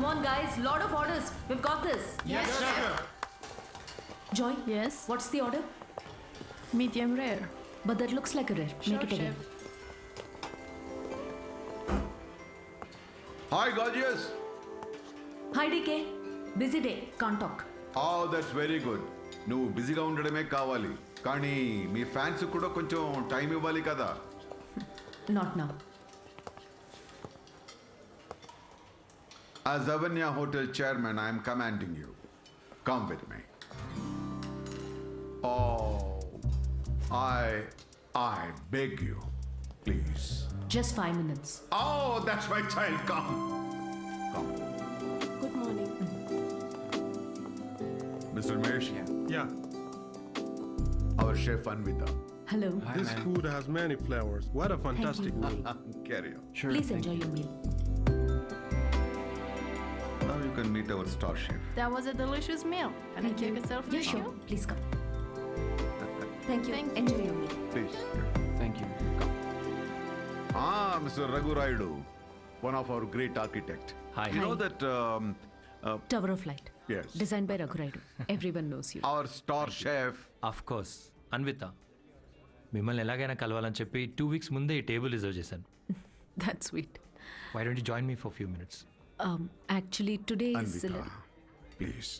on, guys. Lot of orders. We've got this. Yes, chef. Joy? Yes? What's the order? Medium rare. But that looks like a rare. Sure, Make it again. chef. Hi, gorgeous. Hi, DK. Busy day. Can't talk. Oh, that's very good. నువ్వు బిజీగా ఉండడమే కావాలి కానీ మీ fans కూడా కొంచెం time ఇవ్వాలి కదా. Not now. As Avanya Hotel chairman, I am commanding you. Come with me. Oh, I beg you, please. Just 5 minutes. Oh, that's my child. Come. Good morning. Mr. Mesh, Yeah, our chef Anvita. Hello. this food has many flavors. What a fantastic meal. Carry on. Sure. Please enjoy your meal. Now you can meet our star chef. That was a delicious meal. Can I take a selfie Yeah, with sure. you? Please come. Thank you. Thank you. Enjoy your meal. Please. Thank you. Mr. Raghu Raidu, one of our great architect. Hi. You know Hi. that Tower of Light. yes, Designed by Raghu Raidu. Everyone knows you. our star chef. Of course Anvita మిమ్మల్ని ఎలాగైనా కలవాలని చెప్పి 2 weeks ముందే ఈ table reserve చేశాను. That's sweet. Why don't you join me for few minutes? Actually, today is... Anvita, please.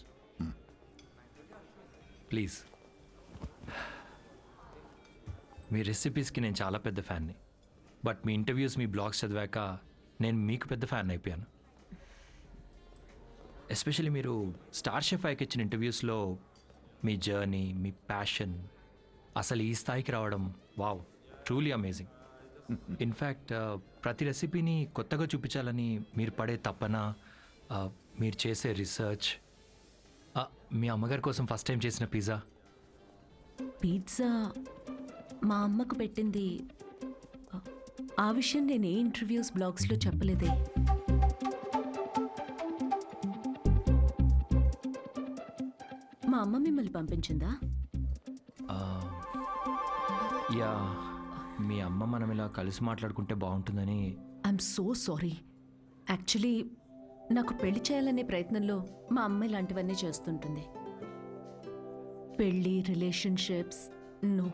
Please. మీ రెసిపీస్కి నేను చాలా పెద్ద ఫ్యాన్ని, బట్ మీ ఇంటర్వ్యూస్ మీ బ్లాగ్స్ చదివాక నేను మీకు పెద్ద ఫ్యాన్ అయిపోయాను. ఎస్పెషల్లీ మీరు స్టార్ షెఫ్ ఐకి ఇచ్చిన ఇంటర్వ్యూస్లో మీ జర్నీ, మీ ప్యాషన్, అసలు ఈ స్థాయికి రావడం వావ్, ట్రూలీ అమేజింగ్. ఇన్ఫ్యాక్ట్ ప్రతి రెసిపీని కొత్తగా చూపించాలని మీరు పడే తపన, మీరు చేసే రీసెర్చ్, మీ అమ్మగారి కోసం ఫస్ట్ టైం చేసిన పిజ్జా. పిజ్జా మా అమ్మకు పెట్టింది. ఆ విషయం నేను ఏ ఇంటర్వ్యూస్ బ్లాగ్స్లో చెప్పలేదే. మా అమ్మ మిమ్మల్ని పంపించిందా? యా, మీ అమ్మ మనం ఇలా కలిసి మాట్లాడుకుంటే బాగుంటుందని. I'm so sorry. యాక్చువల్లీ నాకు పెళ్లి చేయాలనే ప్రయత్నంలో మా అమ్మ ఇలాంటివన్నీ చేస్తుంటుంది. పెళ్ళి, relationships, no,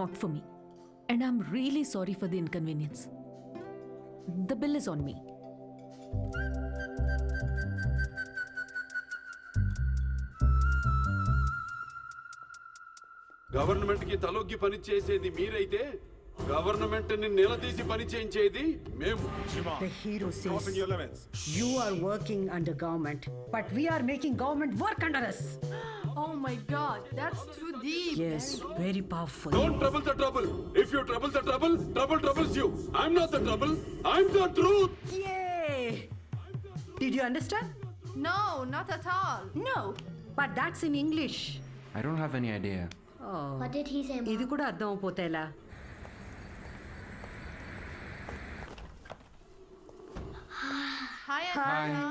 not for me. And I'm really sorry for the inconvenience. The bill is on me. Government కి తలొగ్గి పని చేసేది మీరైతే గవర్నమెంట్ ని నిలదీసి పని చేయించేది మేము. The hero says you are working under government, but we are making government work under us. Oh my God, that's too deep. Yes, very powerful. Don't trouble the trouble. If you trouble the trouble, trouble troubles you. I'm not the trouble. I'm the truth. Yay! Did you understand? No, not at all. No, but that's in English. I don't have any idea. Oh, What did he say, Mom? ఇది కూడా అర్థం అయిపోతే ఎలా? Hi, Anna.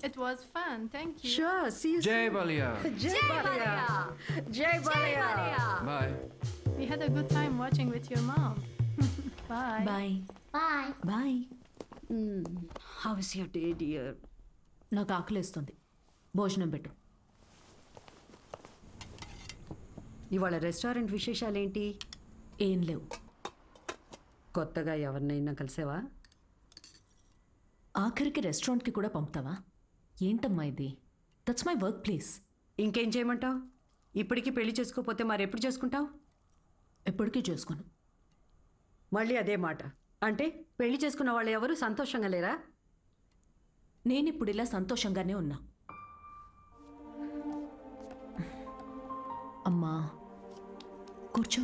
It was fun. Thank you. Sure, see you Jai soon. Balia. Jai Balia. Jai Balia. Bye. We had a good time watching with your mom. Bye. Bye Bye. Bye. How is your day, dear? నాకు ఆకలేస్తుంది. భోజనం పెట్టు. ఇవాళ restaurant విశేషాలేంటి? ఏం లేవు. కొత్తగా ఎవరినైనా కలిసావా? ఆఖరికి రెస్టారెంట్కి కూడా పంపుతావా? ఏంటమ్మా ఇది? That's my work place. ఇంకేం చేయమంటావు? ఇప్పటికీ పెళ్లి చేసుకోకపోతే మరి ఎప్పుడు చేసుకుంటావు? ఎప్పటికీ చేసుకోను. మళ్ళీ అదే మాట. అంటే పెళ్లి చేసుకున్న వాళ్ళు ఎవరు సంతోషంగా లేరా? నేనిప్పుడు ఇలా సంతోషంగానే ఉన్నా. అమ్మా కూర్చో.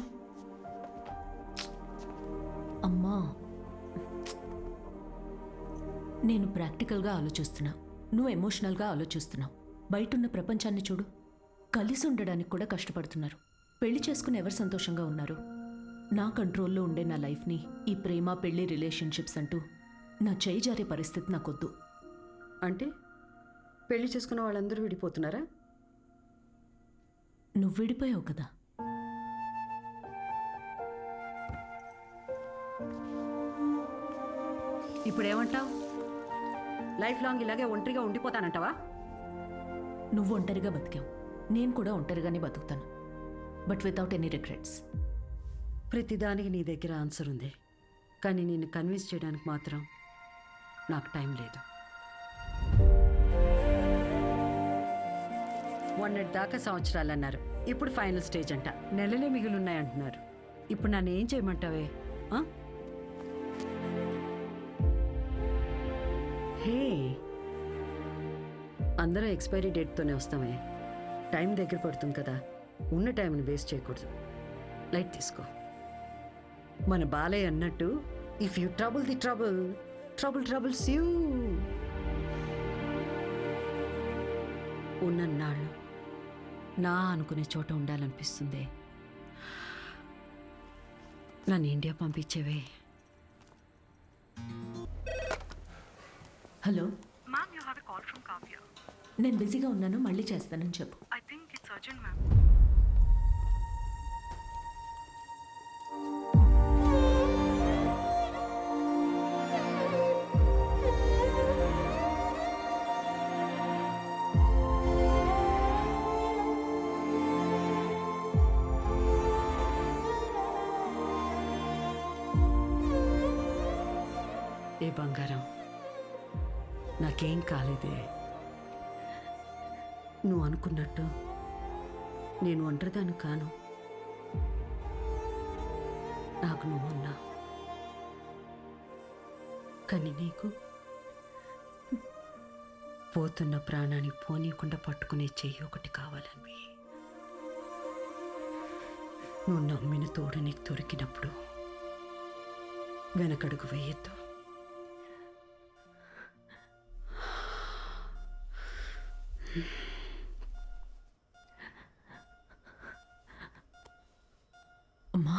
అమ్మా, నేను ప్రాక్టికల్గా ఆలోచిస్తున్నా, నువ్వు ఎమోషనల్గా ఆలోచిస్తున్నావు. బయటున్న ప్రపంచాన్ని చూడు. కలిసి ఉండడానికి కూడా కష్టపడుతున్నారు. పెళ్లి చేసుకుని ఎవరు సంతోషంగా ఉన్నారు? నా కంట్రోల్లో ఉండే నా లైఫ్ని ఈ ప్రేమ, పెళ్లి, రిలేషన్షిప్స్ అంటూ నా చేయి జారే పరిస్థితి నాకొద్దు. అంటే పెళ్లి చేసుకున్న వాళ్ళందరూ విడిపోతున్నారా? నువ్వు విడిపోయావు కదా. ఇప్పుడేమంటావు? లైఫ్ లాంగ్ ఇలాగే ఒంటరిగా ఉండిపోతానంటావా? నువ్వు ఒంటరిగా బతికావు, నేను కూడా ఒంటరిగానే బతుకుతాను, బట్ వితౌట్ ఎనీ రిగ్రెట్స్. ప్రతిదానికి నీ దగ్గర ఆన్సర్ ఉంది, కానీ నిన్ను కన్విన్స్ చేయడానికి మాత్రం నాకు టైం లేదు. మొన్నటి దాకా సంవత్సరాలు అన్నారు, ఇప్పుడు ఫైనల్ స్టేజ్ అంట. నెలలే మిగులున్నాయంటున్నారు. ఇప్పుడు నన్ను ఏం చేయమంటావే? ఆ? హే, అందరూ ఎక్స్పైరీ డేట్తోనే వస్తామే. టైం దగ్గర పడుతుంది కదా, ఉన్న టైంని వేస్ట్ చేయకూడదు. లైట్ తీసుకో. మన బాలయ్య అన్నట్టు, if you trouble the trouble, trouble troubles you. ఉన్నన్నాళ్ళు నా అనుకునే చోట ఉండాలనిపిస్తుంది. నన్ను ఇండియా పంపించేవే. Hello, Ma'am, you have a call from Kavya. నేను బిజీగా ఉన్నాను, మళ్ళీ చేస్తానని చెప్పు. I think it's urgent, ma'am. ఏ బంగారం, నాకేం కాలేదే. నువ్వు అనుకున్నట్టు నేను ఒంటరిదాన్ని కాను. నాకు నువ్వున్నా, కానీ నీకు పోతున్న ప్రాణాన్ని పోనీయకుండా పట్టుకునే చెయ్యి ఒకటి కావాలని. నువ్వు నమ్మిన తోడు నీకు దొరికినప్పుడు వెనకడుగు వేయొద్దు. అమ్మా,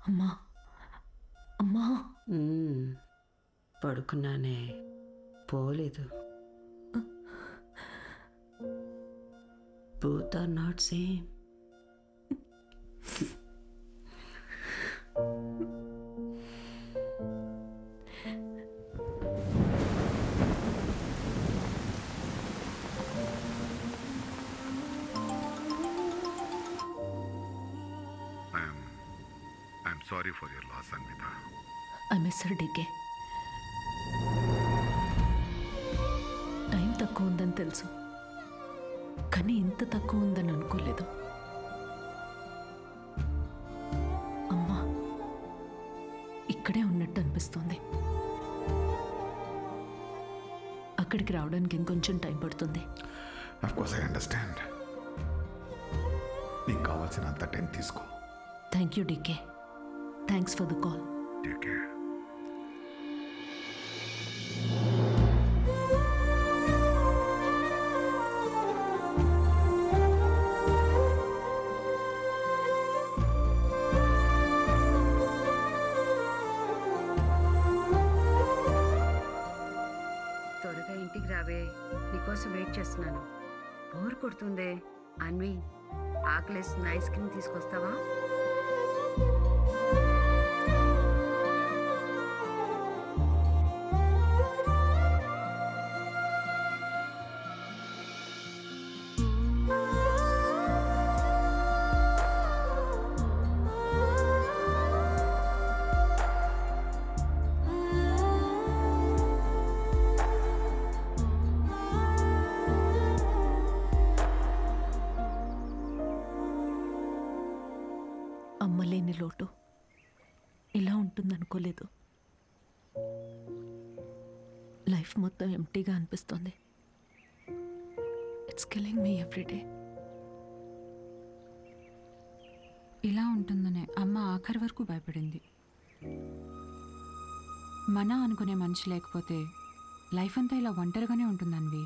అమ్మా, అమ్మా. పడుకున్నానే, పోలేదు. Both are not same. I'm sorry for your loss, Anvita. I miss her DK. Time తక్కువ ఉందని తెలుసు, కానీ ఇంత తక్కువ ఉందని అనుకోలేదు. అమ్మా ఇక్కడే ఉన్నట్టు అనిపిస్తుంది. అక్కడికి రావడానికి ఇంకొంచెం టైం పడుతుంది. Of course, I understand. నీకు కావాల్సినంత టైం తీసుకో. Thank you DK. Thanks for the call. Take care. త్వరగా ఇంటికి రావే, నీకోసం వెయిట్ చేస్తున్నాను. బోర్ కొడుతుందే. అన్వి, ఆకలేసిన ఐస్ క్రీమ్ తీసుకొస్తావా? అమ్మలేని లోటు ఇలా ఉంటుందనుకోలేదు. లైఫ్ మొత్తం ఎంటీగా అనిపిస్తుంది. It's killing me everyday. ఇలా ఉంటుందనే అమ్మ ఆఖరి వరకు భయపడింది. మన అనుకునే మనిషి లేకపోతే లైఫ్ అంతా ఇలా ఒంటరిగానే ఉంటుందన్వి.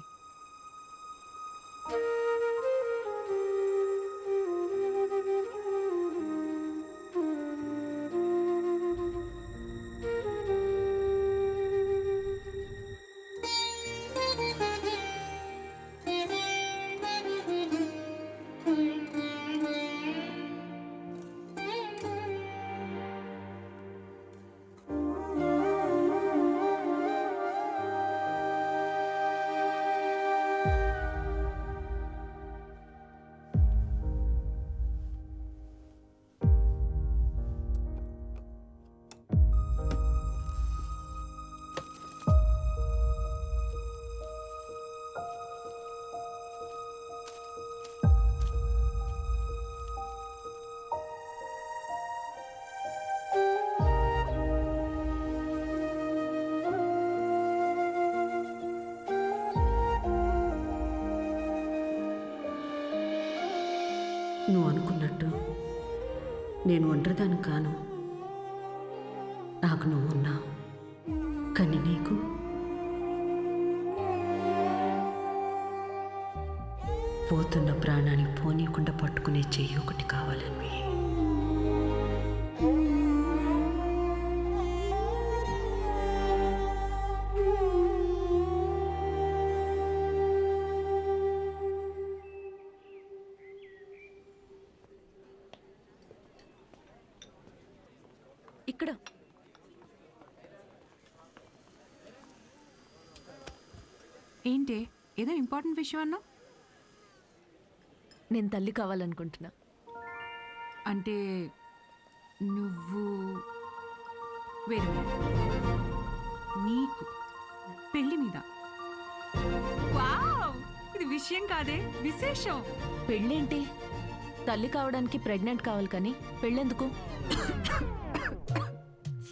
నేను ఒంటరిదాన్ని కాను. నాకు నువ్వు ఉన్నావు, కానీ నీకు పోతున్న ప్రాణాన్ని పోనీయకుండా పట్టుకునే చెయ్యి ఒకటి కావాలని. ఇక్కడ ఏంటి ఏదో ఇంపార్టెంట్ విషయం అన్నా? నేను తల్లి కావాలనుకుంటున్నా. అంటే నువ్వు వేరే నీకు పెళ్లి మీద? వావ్, ఇది విషయం కాదే, విశేషం. పెళ్ళేంటి? తల్లి కావడానికి ప్రెగ్నెంట్ కావాలి కానీ పెళ్ళెందుకు?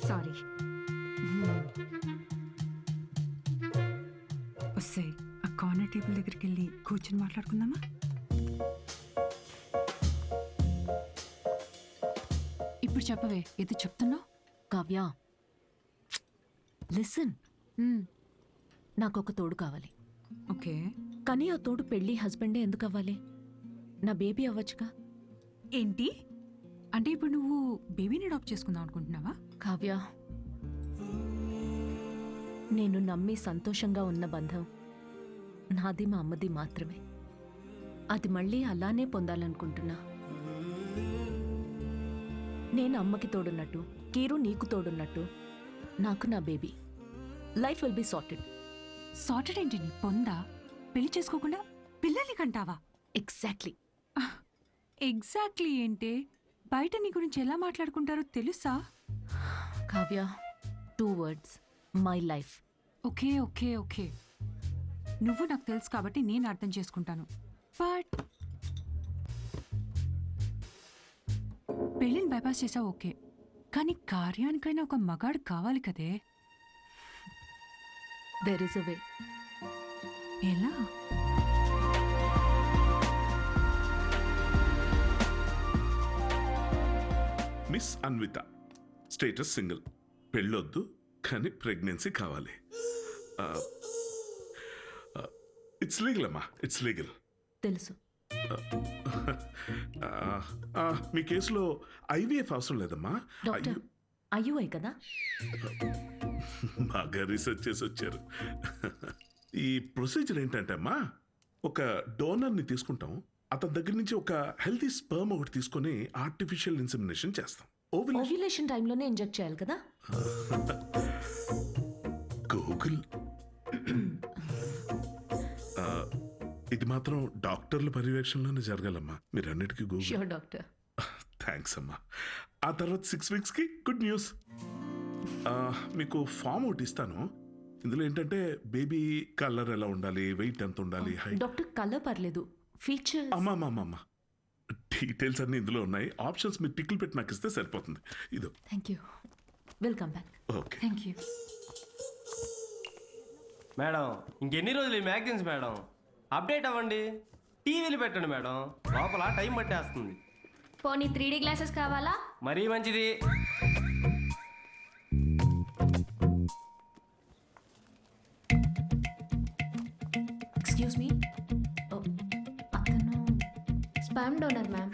సారీ. వస్తే ఆ కార్నర్ టేబుల్ దగ్గరికి వెళ్ళి కూర్చొని మాట్లాడుకుందామా? ఇప్పుడు చెప్పవే, ఏదో చెప్తున్నావు. కావ్య, లిసన్. నాకు ఒక తోడు కావాలి. ఓకే, కానీ ఆ తోడు పెళ్ళి హస్బెండే ఎందుకు అవ్వాలి? నా బేబీ అవ్వచ్చుగా. ఏంటి అంటే ఇప్పుడు నువ్వు బేబీని అడాప్ట్ చేసుకుందాం అనుకుంటున్నావా? కావ్య, నేను నమ్మి సంతోషంగా ఉన్న బంధం నాది మా అమ్మది మాత్రమే. అది మళ్ళీ అలానే పొందాలనుకుంటున్నా. నేను అమ్మకి తోడున్నట్టు, కీరు నీకు తోడున్నట్టు, నాకు నా baby. Life will be sorted. Sorted ఏంటి నీ పొందా? పెళ్లి చేసుకోకుండా పిల్లల్ని కంటావా? ఎగ్జాక్ట్లీ. ఎగ్జాక్ట్లీ ఏంటే? బయట నీ గురించి ఎలా మాట్లాడుకుంటారో తెలుసా? Kavya, 2 words, my life. Okay okay okay, నువ్వు నాకు తెలుసు కాబట్టి నేను అర్థం చేసుకుంటాను. బట్ పెళ్ళిని బైపాస్ చేసావు ఓకే, కానీ కార్యానికైనా ఒక మగాడు కావాలి కదే. దెర్ ఇస్ అ వే. ఎలా? మిస్ అన్విత, స్టేటస్ సింగిల్, పెళ్ళొద్దు కానీ ప్రెగ్నెన్సీ కావాలి. ఇట్స్ లీగల్ అమ్మా, ఇట్స్ లీగల్. తెలుసు. మీ కేసులో ఐవీఎఫ్ అవసరం లేదమ్మా. డాక్టర్, ఐయుఐ కదా? బాగా రీసెర్చ్ చేసి వచ్చారు. ఈ ప్రొసీజర్ ఏంటంటే అమ్మా, ఒక డోనర్ని తీసుకుంటాం, అతని దగ్గర నుంచి ఒక హెల్తీ స్పర్మ్ ఒకటి తీసుకొని ఆర్టిఫిషియల్ ఇన్సెమినేషన్ చేస్తాం. ఓవ్యులేషన్ టైంలోనే ఇంజెక్ట్ చేయాలి కదా? గూగుల్. ఇది మాత్రం డాక్టర్ల పర్యవేక్షణలోనే జరగాలమ్మా. మీరు అన్నిటికీ గూగుల్. Sure doctor. థ్యాంక్స్ అమ్మా. ఆ తర్వాత 6 weeksకి గుడ్ న్యూస్. మీకు ఫామ్ ఒకటి ఇస్తాను. ఇందులో ఏంటంటే బేబీ కలర్ ఎలా ఉండాలి, వెయిట్ ఎంత ఉండాలి, హైట్. డాక్టర్, కలర్ పర్లేదు, ఫీచర్స్. అమ్మా డీటెయిల్స్ అన్ని ఇందులో ఉన్నాయి. ఆప్షన్స్ మీరు టిక్లు పెట్టి నాకు ఇస్తే సరిపోతుంది. ఇదో. Thank you. Welcome back. Okay. Thank you madam. ఇంకెన్ని రోజులు ఈ మ్యాగజైన్స్ మేడం? అప్డేట్ అవ్వండి, టీవీలు పెట్టండి మేడం, లోపల టైం పట్టేస్తుంది. పోనీ 3D గ్లాసెస్ కావాలా? మరీ మంచిది. ఎక్స్క్యూజ్ మీ, అతను స్పామ్ డోనర్ మ్యామ్.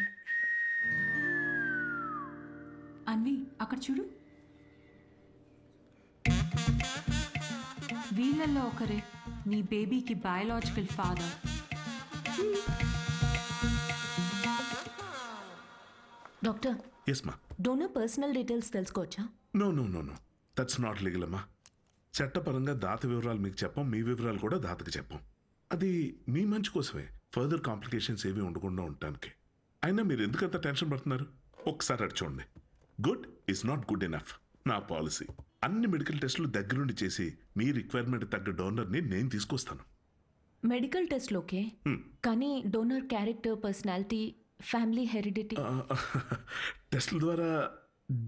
అన్వి, అక్కడ చూడు. వీళ్ళల్లో ఒకరే నీ బేబీకి బయాలజికల్ ఫాదర్. డాక్టర్, ఎస్ మా. డోనర్ పర్సనల్ డీటెయిల్స్ తెలుసుకోవచ్చా? నో దట్స్ నాట్ లీగల్ అమ్మా. చట్టపరంగా దాత వివరాలు మీకు చెప్పం, మీ వివరాలు కూడా దాతకి చెప్పం. అది మీ మంచి కోసమే, ఫర్దర్ కాంప్లికేషన్స్ ఏవి ఉండకుండా ఉండటానికి. అయినా మీరు ఎందుకంత టెన్షన్ పడుతున్నారు? ఒకసారి అటు చూడండి. Good is not good enough. నా పాలసీ అన్ని మెడికల్ టెస్టులు దగ్గరుండి చేసి మీ రిక్వైర్మెంట్ తగ్గ డోనర్ని నేను తీసుకొస్తాను. మెడికల్ టెస్ట్లు ఓకే, కానీ donor character, personality, family heredity. టెస్ట్ల ద్వారా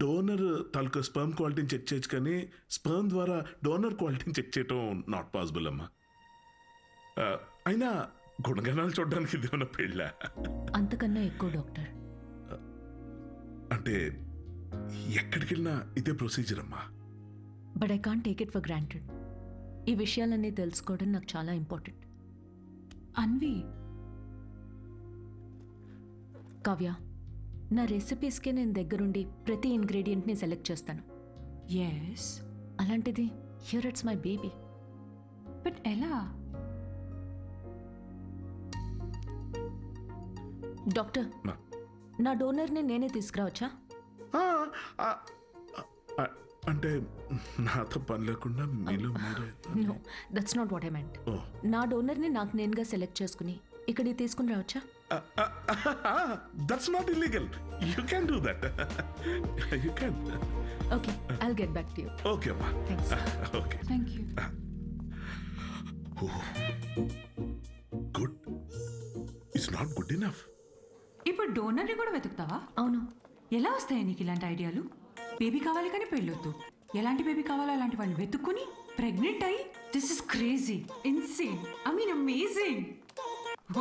డోనర్ తాలూకా స్పర్మ్ క్వాలిటీని చెక్ చేయొచ్చు, కానీ స్పర్మ్ ద్వారా డోనర్ క్వాలిటీని చెక్ చేయటం నాట్ పాసిబుల్ అమ్మా. అయినా గుణగణాలు చూడడానికి ఇది ఏమన్నా పెళ్ళా? అంతకన్నా ఎక్కువ డాక్టర్. అంటే ఎక్కడికి వెళ్ళినా ఇదే ప్రొసీజర్ అమ్మా. But I can't take it for granted. ఈ విషయాలన్నీ తెలుసుకోవడం నాకు చాలా ఇంపార్టెంట్. అన్వి, కావ్య, నా రెసిపీస్కే నేను దగ్గరుండి ప్రతి ఇంగ్రీడియంట్ని సెలెక్ట్ చేస్తాను. ఎస్, అలాంటిది here it's my baby. But ఎలా? డాక్టర్, నా డోనర్ని నేనే తీసుకురావచ్చా? అంటే నాతో పని లేకుండా మీలో మీరే. No, that's not what I meant. Oh. నా డోనర్ని నాకు నేనుగా సెలెక్ట్ చేసుకుని ఇక్కడికి తీసుకుని రావచ్చా? That's not illegal. You can do that. You can. Okay, I'll get back to you. Okay అమ్మా. Thanks. Okay. Thank you. Good. It's not good enough. ఇప్పుడు డోనర్ని కూడా వెతుకుతావా? అవును. ఎలా వస్తాయి నీకు ఇలాంటి ఐడియాలు? బేబీ కావాలి కానీ పెళ్ళొద్దు. ఎలాంటి బేబీ కావాలో అలాంటి వాళ్ళని వెతుక్కుని ప్రెగ్నెంట్ అయ్యి, this is crazy, insane, I mean amazing.